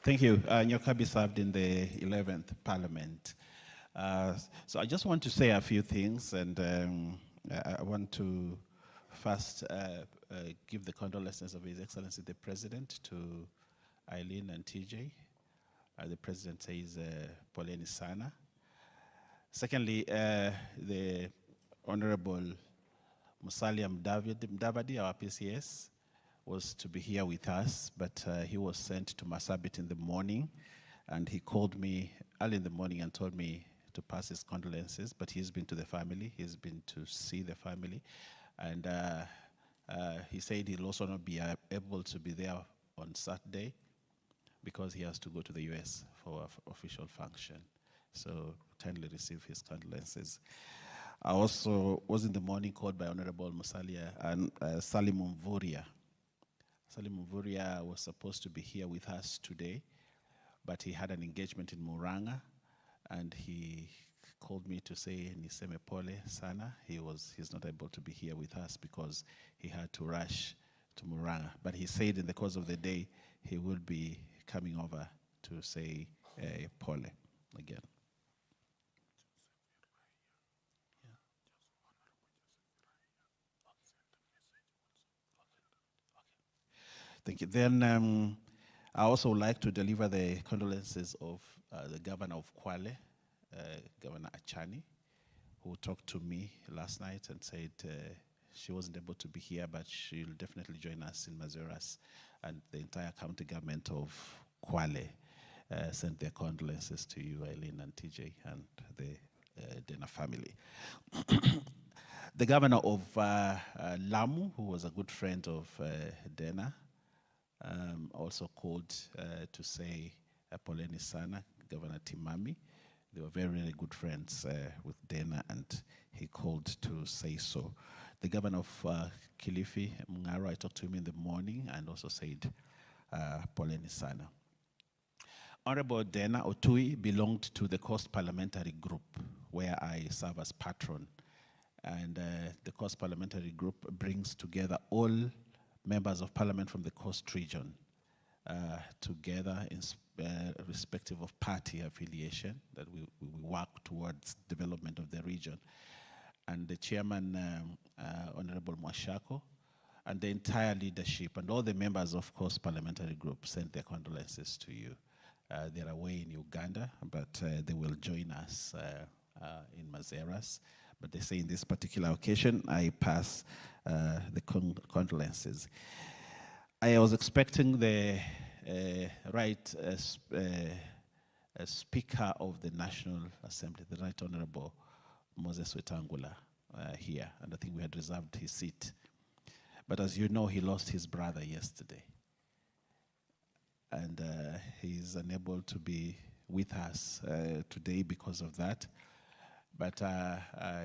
Thank you. Nyokabi served in the 11th Parliament. So I just want to say a few things, and I want to first give the condolences of His Excellency the President to Eileen and TJ. The President says, Poleni sana. Secondly, the Honorable Musalia Mudavadi, our PCS, was to be here with us, but he was sent to Marsabit in the morning, and he called me early in the morning and told me to pass his condolences, but he's been to the family, he's been to see the family, and he said he'll also not be able to be there on Saturday because he has to go to the US for an official function. So kindly receive his condolences. I also was in the morning called by Honorable Musalia and Salim Mvuria. Salim Mvuria was supposed to be here with us today, but he had an engagement in Muranga, and he called me to say niseme pole sana. He's not able to be here with us because he had to rush to Muranga. But he said in the course of the day he will be coming over to say pole again. Thank you. Then I also would like to deliver the condolences of the Governor of Kwale, Governor Achani, who talked to me last night and said she wasn't able to be here, but she'll definitely join us in Mazeras. And the entire county government of Kwale sent their condolences to you, Eileen and TJ, and the Denar family. The Governor of Lamu, who was a good friend of Denar, also called to say Poleni sana, Governor Timami. They were very, very good friends with Denar, and he called to say so. The Governor of Kilifi, Mungaro, I talked to him in the morning and also said Poleni sana. Honorable Denar Otui belonged to the Coast Parliamentary Group, where I serve as patron. And the Coast Parliamentary Group brings together all members of Parliament from the Coast region together in respective of party affiliation, that we work towards development of the region. And the chairman, Honorable Mwashako, and the entire leadership and all the members of Coast Parliamentary Group sent their condolences to you. They're away in Uganda, but they will join us in Mazeras. But they say in this particular occasion, I pass the condolences. I was expecting the Speaker of the National Assembly, the Right Honorable Moses Wetangula, here, and I think we had reserved his seat. But as you know, he lost his brother yesterday, and he's unable to be with us today because of that. But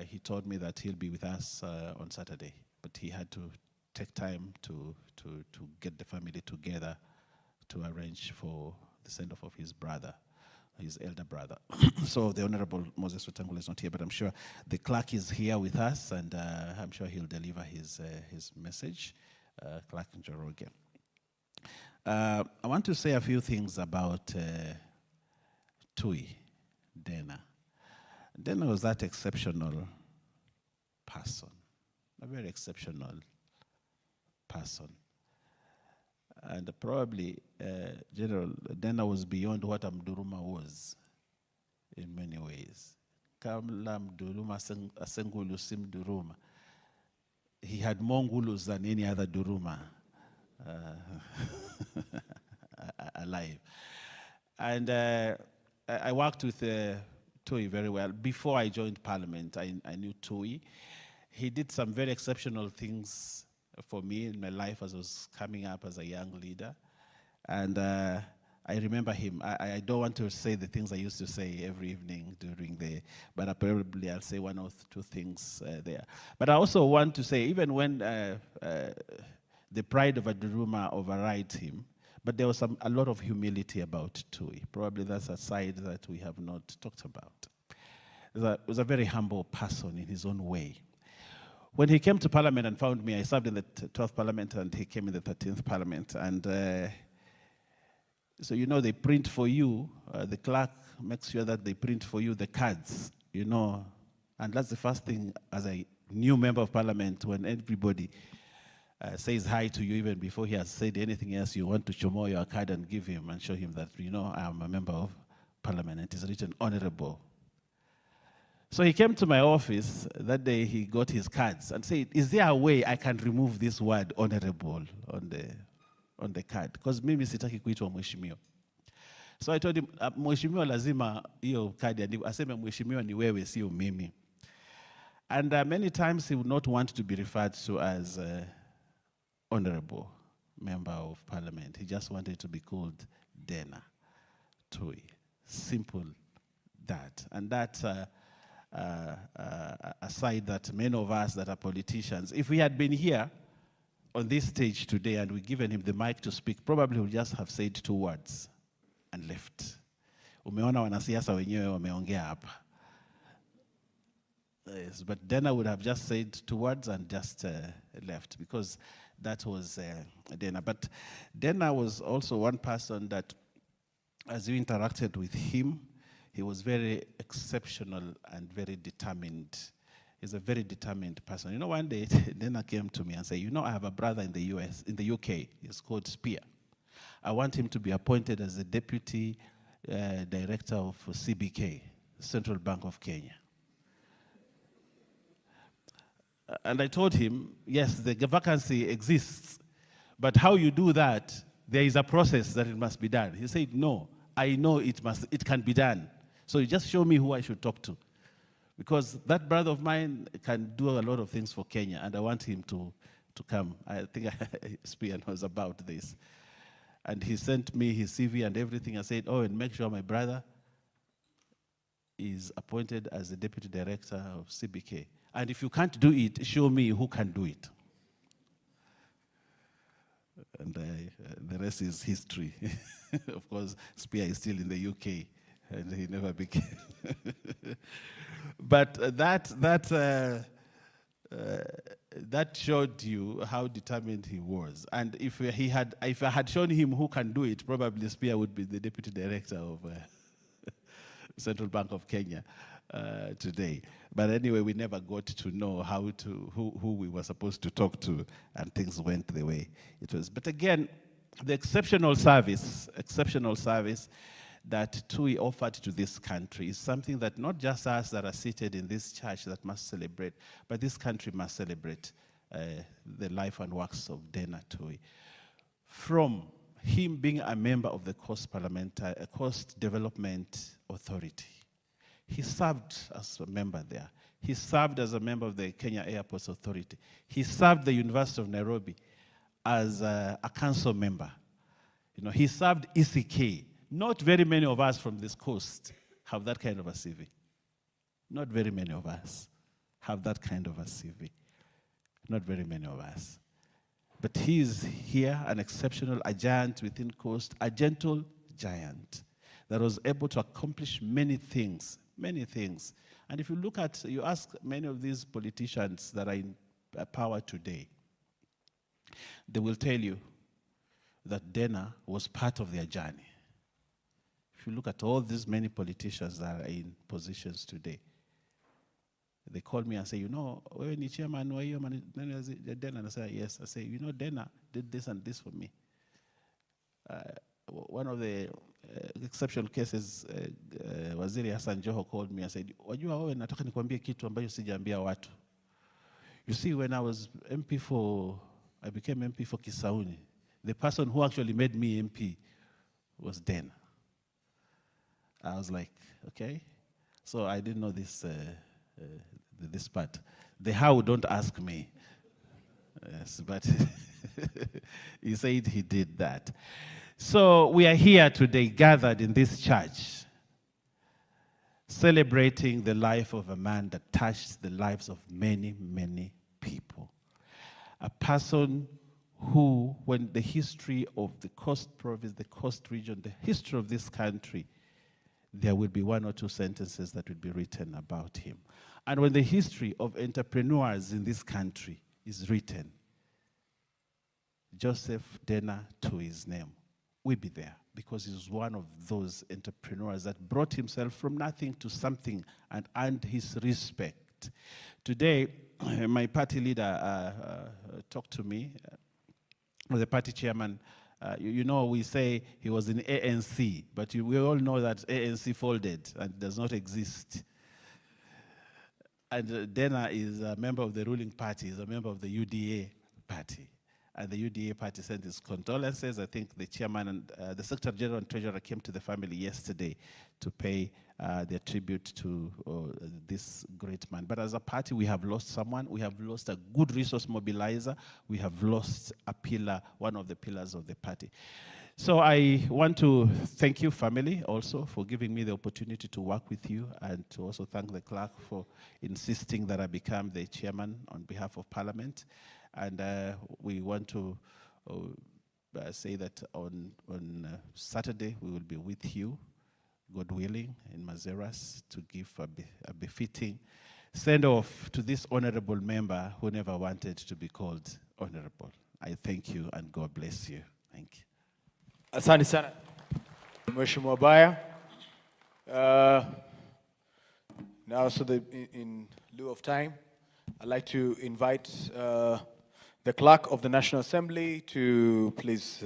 he told me that he'll be with us on Saturday. But he had to take time to get the family together to arrange for the send-off of his brother, his elder brother. So the Honorable Moses Wetangula is not here, but I'm sure the clerk is here with us, and I'm sure he'll deliver his message. Clerk Njoroge. I want to say a few things about Tui Denar. Denar was that exceptional person, a very exceptional person. And probably, General, Denar was beyond what Mduruma was in many ways. Kamla Mduruma asengulu sim Duruma. He had more ngulus than any other Duruma alive. And I worked with Tui very well. Before I joined Parliament, I knew Tui. He did some very exceptional things for me in my life as I was coming up as a young leader. And I remember him. I don't want to say the things I used to say every evening during but probably I'll say one or two things there. But I also want to say, even when the pride of a Duruma overrides him, but there was a lot of humility about Tui. Probably that's a side that we have not talked about. He was a very humble person in his own way. When he came to Parliament and found me, I served in the 12th Parliament and he came in the 13th Parliament. And So, you know, they print for you, the clerk makes sure that they print for you the cards, you know, and that's the first thing as a new member of parliament, when everybody says hi to you, even before he has said anything else, you want to show more your card and give him and show him that, you know, I am a member of parliament. It is written honorable. So he came to my office that day, he got his cards and said, is there a way I can remove this word honorable on the card? Because mimi sitaki kuitwa mheshimiwa. So I told him, mheshimiwa lazima hiyo kadi andikwe, aseme mheshimiwa ni wewe, sio mimi. And many times he would not want to be referred to as honorable member of parliament. He just wanted to be called Denar Tui. Simple that. And that's aside that many of us that are politicians, if we had been here on this stage today and we given him the mic to speak, probably he would just have said 2 words and left. Umeona wanasiasa wenyewe wameongea hapa. Yes, but Denar would have just said 2 words and just left, because that was Denar. But Denar was also one person that, as you interacted with him, he was very exceptional and very determined. He's a very determined person. You know, one day, Denar came to me and said, you know, I have a brother in the UK, he's called Spear. I want him to be appointed as the deputy director of CBK, Central Bank of Kenya. And I told him, yes, the vacancy exists, but how you do that, there is a process that it must be done. He said, no, I know it can be done. So you just show me who I should talk to. Because that brother of mine can do a lot of things for Kenya, and I want him to come. I think Spear knows about this. And he sent me his CV and everything. I said, oh, and make sure my brother is appointed as the deputy director of CBK. And if you can't do it, show me who can do it. And the rest is history. Of course, Spear is still in the UK, and he never became. But that showed you how determined he was. And if I had shown him who can do it, probably Spear would be the deputy director of Central Bank of Kenya today. But anyway, we never got to know who we were supposed to talk to, and things went the way it was. But again, the exceptional service that TUI offered to this country is something that not just us that are seated in this church that must celebrate, but this country must celebrate the life and works of Denar Tui. From him being a member of the Coast Development Authority, he served as a member there. He served as a member of the Kenya Airports Authority. He served the University of Nairobi as a council member. You know, he served ECK. Not very many of us from this coast have that kind of a CV. Not very many of us have that kind of a CV. Not very many of us. But he is here, an exceptional, a giant within coast, a gentle giant that was able to accomplish many things. Many things. And if you look at, you ask many of these politicians that are in power today, they will tell you that Denar was part of their journey. If you look at all these many politicians that are in positions today, they call me and say, you know, wewe ni chairman wa hiyo Denar, and I say, yes. I say, you know, Denar did this and this for me. One of the exceptional cases, Waziri Hassan Joho called me and said, wajua wewe nataka nikwambie kitu ambacho sijaambia watu. You see, when I became MP for Kisauni, the person who actually made me MP was Denar. I was like, okay. So I didn't know this part. The how, don't ask me. Yes, but he said he did that. So we are here today, gathered in this church, celebrating the life of a man that touched the lives of many, many people. A person who, when the history of the Coast Province, the Coast region, the history of this country, there will be 1 or 2 sentences that will be written about him. And when the history of entrepreneurs in this country is written, Joseph Denar Tui's name will be there, because he's one of those entrepreneurs that brought himself from nothing to something and earned his respect. Today, my party leader talked to me, the party chairman. You know, we say he was in ANC, but we all know that ANC folded and does not exist. And Denar is a member of the ruling party, is a member of the UDA party. And the UDA party sent his condolences. I think the chairman and the Secretary General and Treasurer came to the family yesterday to pay their tribute to this great man. But as a party, we have lost someone. We have lost a good resource mobilizer. We have lost a pillar, one of the pillars of the party. So I want to thank you, family, also for giving me the opportunity to work with you, and to also thank the clerk for insisting that I become the chairman on behalf of Parliament. And we want to say that on Saturday we will be with you, God willing, in Mazeras to give a befitting send-off to this honorable member who never wanted to be called honorable. I thank you and God bless you. Thank you. Asante sana, Mheshimiwa Baya. Now, so in lieu of time, I'd like to invite the clerk of the National Assembly to please